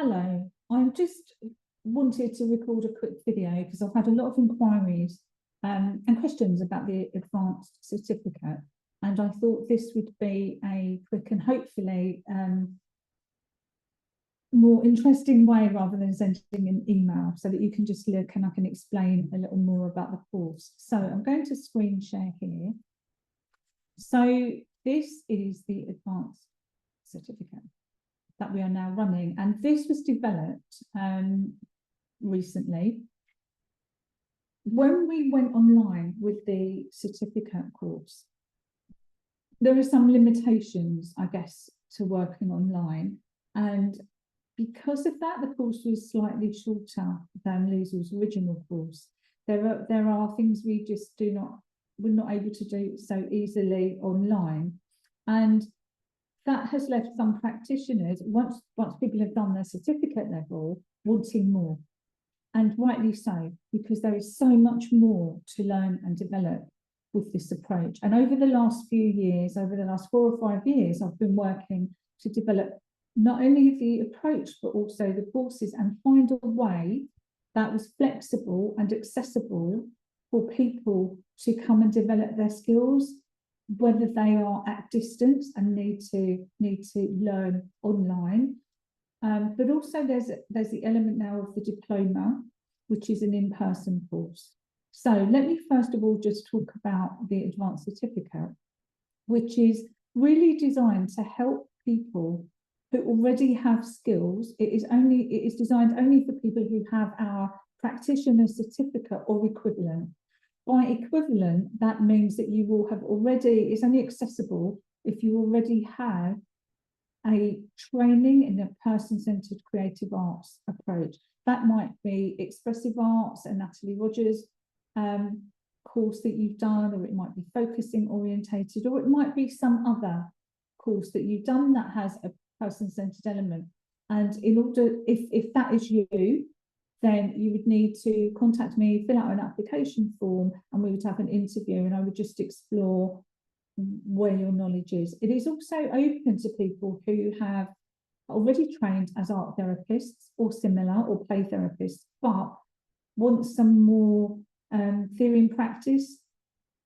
Hello, I just wanted to record a quick video because I've had a lot of inquiries and questions about the advanced certificate, and I thought this would be a quick and hopefully more interesting way rather than sending an email, so that you can just look and I can explain a little more about the course. So I'm going to screen share here. So this is the advanced certificate that we are now running, and this was developed recently. When we went online with the certificate course, there are some limitations, I guess, to working online, and because of that, the course was slightly shorter than Liesel's original course. There are things we just we're not able to do so easily online, and that has left some practitioners, once people have done their certificate level, wanting more, and rightly so, because there is so much more to learn and develop with this approach. And over the last few years, over the last 4 or 5 years, I've been working to develop not only the approach, but also the courses, and find a way that was flexible and accessible for people to come and develop their skills, whether they are at distance and need to learn online. But also there's the element now of the diploma, which is an in-person course. So let me first of all just talk about the advanced certificate, which is really designed to help people who already have skills. It is designed only for people who have our practitioner certificate or equivalent. By equivalent, that means that you will have already, it's only accessible if you already have a training in a person-centered creative arts approach. That might be expressive arts, a Natalie Rogers course that you've done, or it might be focusing orientated, or it might be some other course that you've done that has a person-centered element. And in order, if that is you, then you would need to contact me, fill out an application form, and we would have an interview, and I would just explore where your knowledge is. It is also open to people who have already trained as art therapists or similar, or play therapists, but want some more theory and practice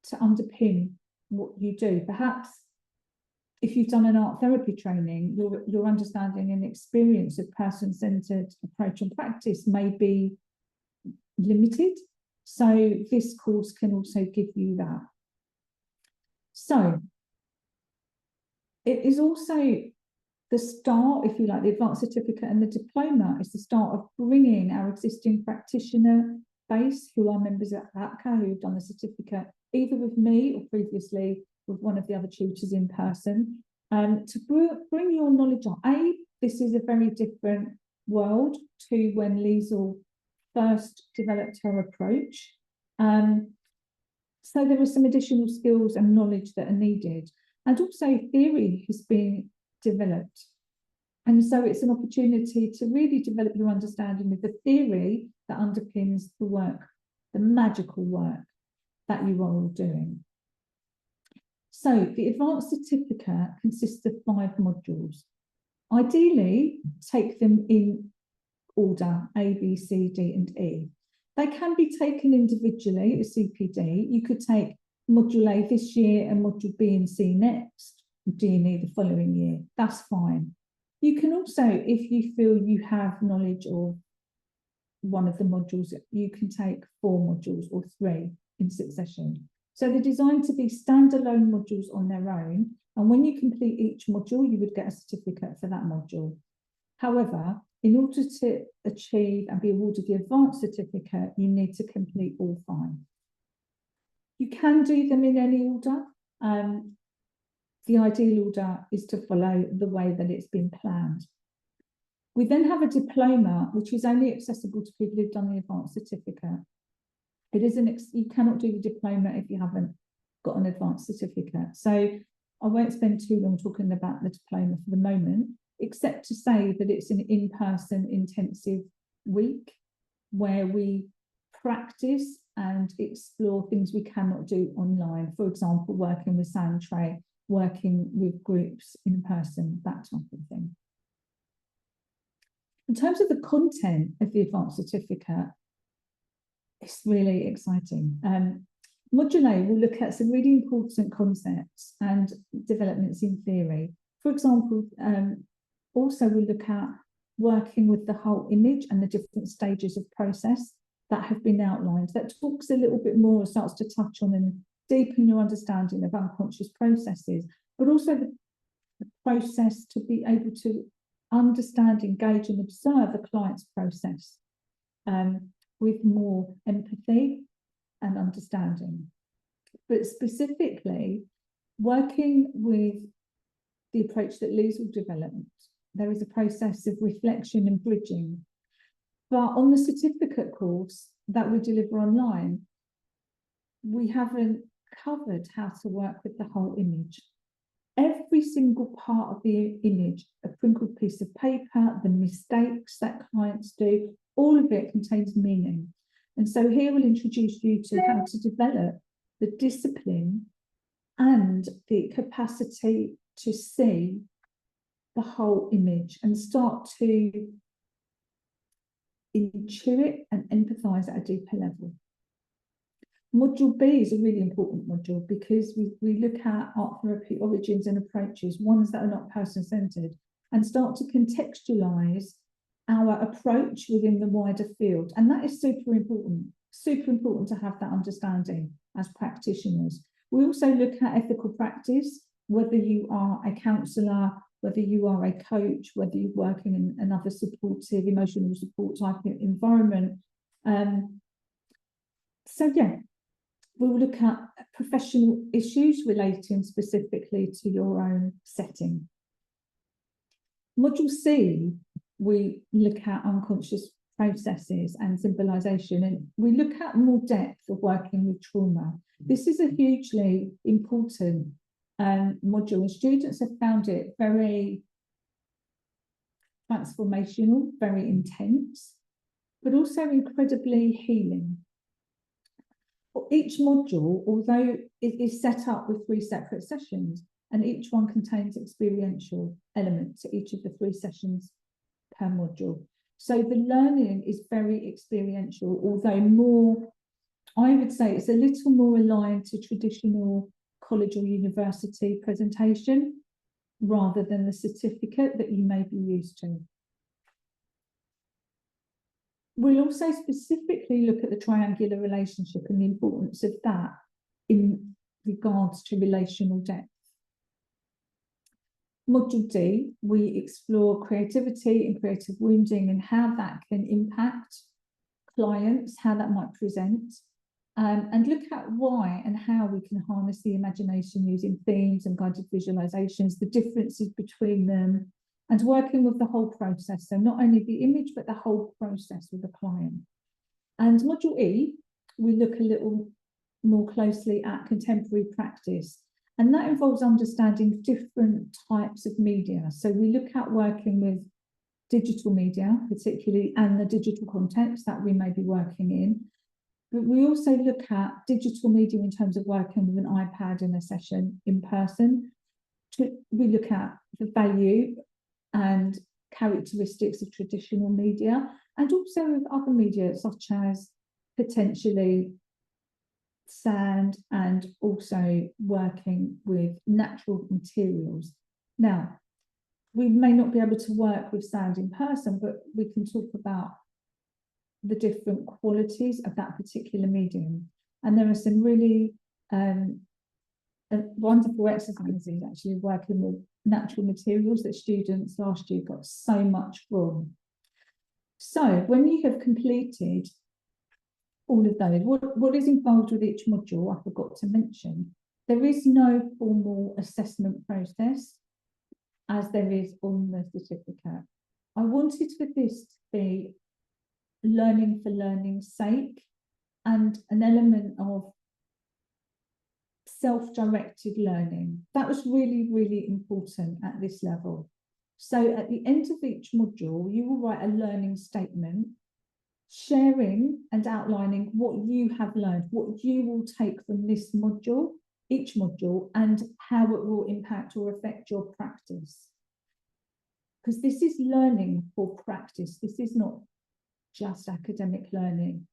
to underpin what you do. Perhaps if you've done an art therapy training, your understanding and experience of person-centered approach and practice may be limited. So this course can also give you that. So it is also the start, if you like, the advanced certificate and the diploma is the start of bringing our existing practitioner base, who are members at APCCA, who've done the certificate either with me or previously with one of the other tutors in person, to bring your knowledge on. This is a very different world to when Liesel first developed her approach. So there are some additional skills and knowledge that are needed, and also theory has been developed. And so it's an opportunity to really develop your understanding of the theory that underpins the work, the magical work that you are all doing. So the advanced certificate consists of 5 modules. Ideally, take them in order, A, B, C, D, and E. They can be taken individually as CPD. You could take module A this year and module B and C next, D and E the following year. That's fine. You can also, if you feel you have knowledge of one of the modules, you can take 4 modules or 3 in succession. So they're designed to be standalone modules on their own, and when you complete each module, you would get a certificate for that module. However, in order to achieve and be awarded the advanced certificate, you need to complete all 5. You can do them in any order. The ideal order is to follow the way that it's been planned. We then have a diploma, which is only accessible to people who've done the advanced certificate. It isn't, you cannot do the diploma if you haven't got an advanced certificate. So I won't spend too long talking about the diploma for the moment, except to say that it's an in-person intensive week where we practice and explore things we cannot do online. For example, working with sound tray, working with groups in person, that type of thing. In terms of the content of the advanced certificate, it's really exciting. Module A will look at some really important concepts and developments in theory. For example, also we'll look at working with the whole image and the different stages of process that have been outlined. That talks a little bit more, starts to touch on and deepen your understanding of unconscious processes, but also the process to be able to understand, engage and observe the client's process with more empathy and understanding. But specifically, working with the approach that Liesl developed, there is a process of reflection and bridging. But on the certificate course that we deliver online, we haven't covered how to work with the whole image. Every single part of the image, a crinkled piece of paper, the mistakes that clients do, all of it contains meaning. And so here we'll introduce you to how to develop the discipline and the capacity to see the whole image and start to intuit and empathize at a deeper level. Module B is a really important module because we look at art therapy origins and approaches, ones that are not person-centered, and start to contextualize our approach within the wider field. And that is super important to have that understanding as practitioners. We also look at ethical practice, whether you are a counsellor, whether you are a coach, whether you're working in another supportive, emotional support type of environment. So yeah, we will look at professional issues relating specifically to your own setting. Module C, we look at unconscious processes and symbolization, and we look at more depth of working with trauma. This is a hugely important module, and students have found it very transformational, very intense, but also incredibly healing. Each module, although it is set up with 3 separate sessions, and each one contains experiential elements to each of the 3 sessions per module. So the learning is very experiential, although more, I would say it's a little more aligned to traditional college or university presentation rather than the certificate that you may be used to. We'll also specifically look at the triangular relationship and the importance of that in regards to relational depth. Module D, we explore creativity and creative wounding and how that can impact clients, how that might present, and look at why and how we can harness the imagination using themes and guided visualizations, the differences between them, and working with the whole process. So not only the image, but the whole process with the client. And module E, we look a little more closely at contemporary practice. And that involves understanding different types of media. So we look at working with digital media, particularly, and the digital context that we may be working in. But we also look at digital media in terms of working with an iPad in a session in person. We look at the value and characteristics of traditional media, and also with other media such as potentially sand, and also working with natural materials. Now, we may not be able to work with sand in person, but we can talk about the different qualities of that particular medium. And there are some really wonderful exercises actually working with natural materials that students last year got so much from. So when you have completed all of those, what is involved with each module, I forgot to mention, there is no formal assessment process as there is on the certificate. I wanted for this to be learning for learning's sake and an element of self-directed learning. That was really, really important at this level. So at the end of each module, you will write a learning statement, sharing and outlining what you have learned, what you will take from this module, each module, and how it will impact or affect your practice. because this is learning for practice. This is not just academic learning,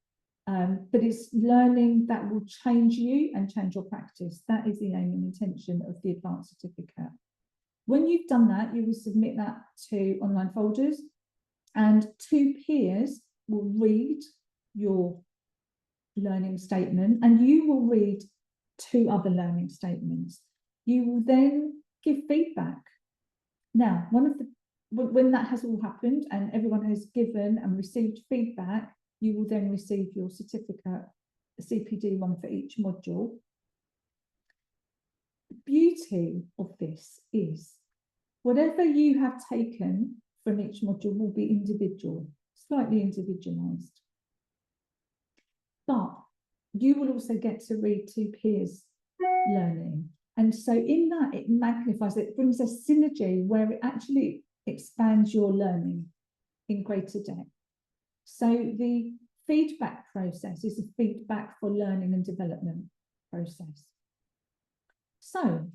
but it's learning that will change you and change your practice. That is the aim and intention of the advanced certificate. When you've done that, you will submit that to online folders, and 2 peers will read your learning statement, and you will read 2 other learning statements. You will then give feedback. Now, when that has all happened and everyone has given and received feedback, you will then receive your certificate, a CPD one for each module. The beauty of this is whatever you have taken from each module will be individual, slightly individualized. But you will also get to read 2 peers' learning. And so in that, it magnifies, it brings a synergy where it actually expands your learning in greater depth. So the feedback process is a feedback for learning and development process. So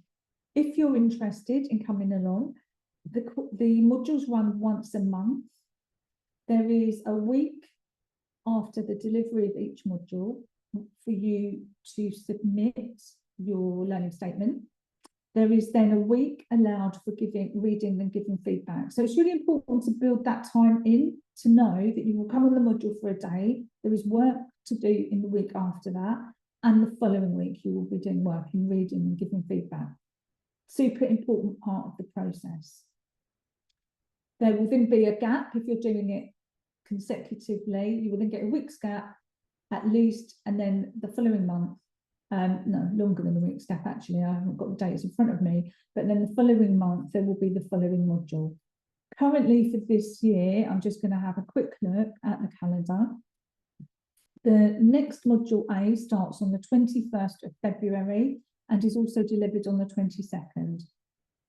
if you're interested in coming along, the modules run once a month. There is a week after the delivery of each module for you to submit your learning statement. There is then a week allowed for reading and giving feedback. So it's really important to build that time in, to know that you will come on the module for a day. There is work to do in the week after that, and the following week you will be doing work in reading and giving feedback. Super important part of the process. There will then be a gap if you're doing it consecutively. You will then get a week's gap at least, and then the following month, no, longer than a week's gap actually, I haven't got the dates in front of me, but then the following month there will be the following module. Currently for this year, I'm just going to have a quick look at the calendar. The next module A starts on the 21st of February and is also delivered on the 22nd.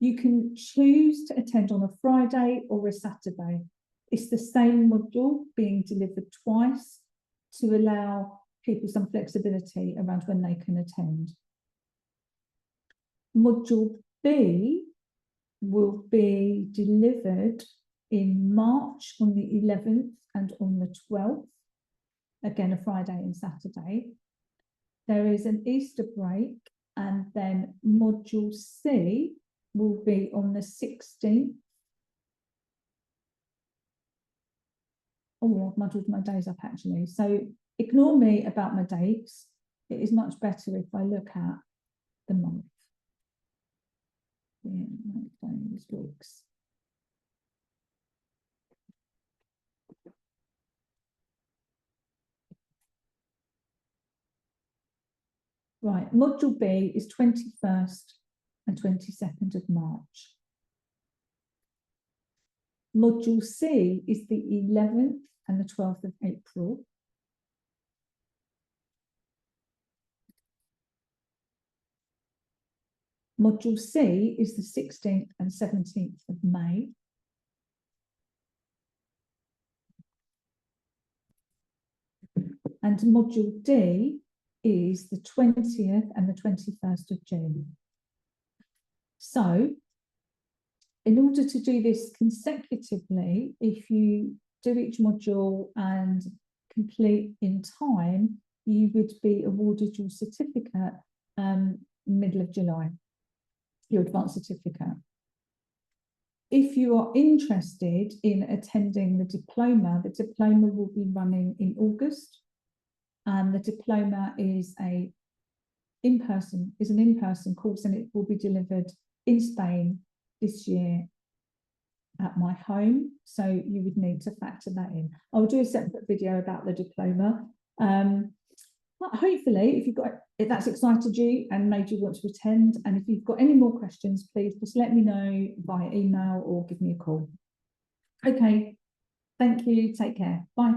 You can choose to attend on a Friday or a Saturday. It's the same module being delivered twice to allow people some flexibility around when they can attend. Module B will be delivered in March on the 11th and on the 12th, again a Friday and Saturday. There is an Easter break, and then module C will be on the 16th. Oh, I've muddled my days up actually. So ignore me about my dates. It is much better if I look at the month. Yeah, those weeks. Right, module B is 21st and 22nd of March. Module C is the 11th and the 12th of April. Module C is the 16th and 17th of May. And module D is the 20th and the 21st of June. So in order to do this consecutively, if you do each module and complete in time, you would be awarded your certificate middle of July, your advanced certificate. If you are interested in attending the diploma will be running in August, and the diploma is an in-person course, and it will be delivered in Spain this year at my home, so you would need to factor that in. I'll do a separate video about the diploma. But hopefully, if that's excited you and made you want to attend, and if you've got any more questions, please just let me know via email or give me a call. Okay, thank you, take care, bye.